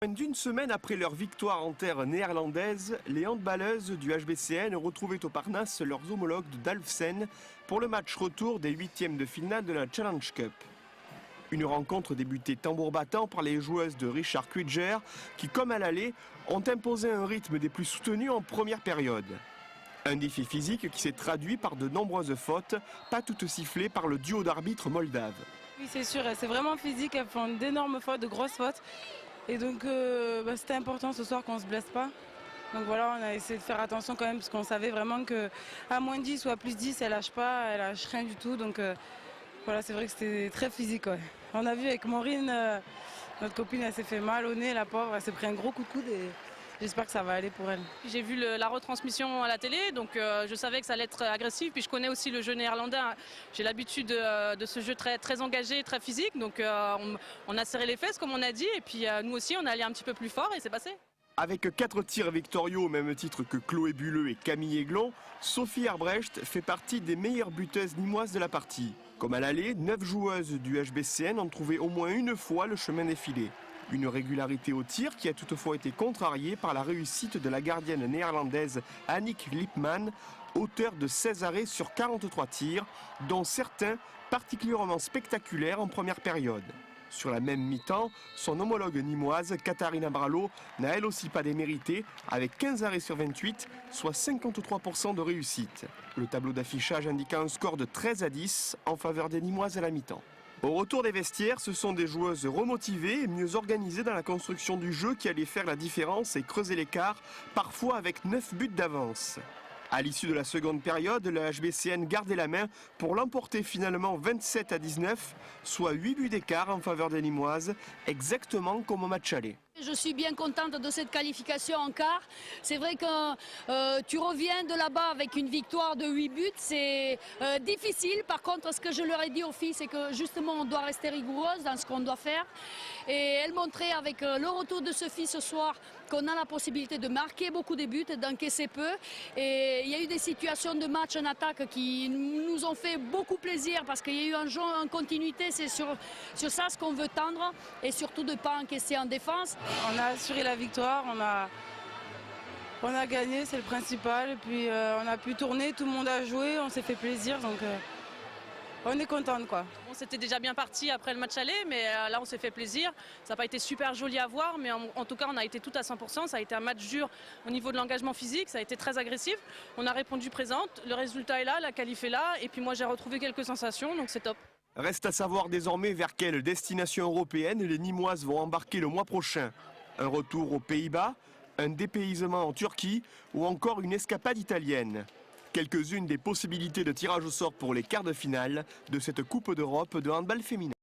D'une semaine après leur victoire en terre néerlandaise, les handballeuses du HBCN retrouvaient au Parnasse leurs homologues de Dalfsen pour le match retour des huitièmes de finale de la Challenge Cup. Une rencontre débutée tambour battant par les joueuses de Richard Quidger qui, comme à l'aller, ont imposé un rythme des plus soutenus en première période. Un défi physique qui s'est traduit par de nombreuses fautes, pas toutes sifflées par le duo d'arbitres moldaves. Oui, c'est sûr, c'est vraiment physique, elles font d'énormes fautes, de grosses fautes. Et donc c'était important ce soir qu'on ne se blesse pas. Donc voilà, on a essayé de faire attention quand même parce qu'on savait vraiment qu'à moins 10 ou à plus 10, elle lâche pas, elle lâche rien du tout. Donc voilà, c'est vrai que c'était très physique. Ouais. On a vu avec Maureen, notre copine, elle s'est fait mal au nez, la pauvre, elle s'est pris un gros coup de coude et j'espère que ça va aller pour elle. J'ai vu la retransmission à la télé, donc je savais que ça allait être agressif. Puis je connais aussi le jeu néerlandais. J'ai l'habitude de ce jeu très, très engagé, très physique. Donc on a serré les fesses, comme on a dit. Et puis nous aussi, on est allé un petit peu plus fort et c'est passé. Avec 4 tirs victorieux au même titre que Chloé Bulleux et Camille Aiglon, Sophie Arbrecht fait partie des meilleures buteuses nîmoises de la partie. Comme à l'aller, 9 joueuses du HBCN ont trouvé au moins une fois le chemin des filets. Une régularité au tir qui a toutefois été contrariée par la réussite de la gardienne néerlandaise Annick Lipman, auteure de 16 arrêts sur 43 tirs, dont certains particulièrement spectaculaires en première période. Sur la même mi-temps, son homologue nîmoise, Katharina Bralo, n'a elle aussi pas démérité, avec 15 arrêts sur 28, soit 53% de réussite. Le tableau d'affichage indiquant un score de 13-10 en faveur des Nîmoises à la mi-temps. Au retour des vestiaires, ce sont des joueuses remotivées et mieux organisées dans la construction du jeu qui allaient faire la différence et creuser l'écart, parfois avec 9 buts d'avance. À l'issue de la seconde période, le HBCN gardait la main pour l'emporter finalement 27-19, soit 8 buts d'écart en faveur des Nîmoises, exactement comme au match aller. Je suis bien contente de cette qualification en quart. C'est vrai que tu reviens de là-bas avec une victoire de 8 buts. C'est difficile. Par contre, ce que je leur ai dit aux filles, c'est que justement, on doit rester rigoureuse dans ce qu'on doit faire. Et elles montraient avec le retour de Sophie ce soir qu'on a la possibilité de marquer beaucoup de buts, d'encaisser peu. Et il y a eu des situations de match en attaque qui nous ont fait beaucoup plaisir parce qu'il y a eu un jeu en continuité. C'est sur ça ce qu'on veut tendre et surtout de ne pas encaisser en défense. On a assuré la victoire, on a gagné, c'est le principal. Et puis on a pu tourner, tout le monde a joué, on s'est fait plaisir, donc on est contente quoi. Bon, c'était déjà bien parti après le match aller, mais là on s'est fait plaisir. Ça n'a pas été super joli à voir, mais en tout cas on a été tout à 100%. Ça a été un match dur au niveau de l'engagement physique, ça a été très agressif. On a répondu présente, le résultat est là, la qualif est là, et puis moi j'ai retrouvé quelques sensations, donc c'est top. Reste à savoir désormais vers quelle destination européenne les Nîmoises vont embarquer le mois prochain. Un retour aux Pays-Bas, un dépaysement en Turquie ou encore une escapade italienne. Quelques-unes des possibilités de tirage au sort pour les quarts de finale de cette Coupe d'Europe de handball féminin.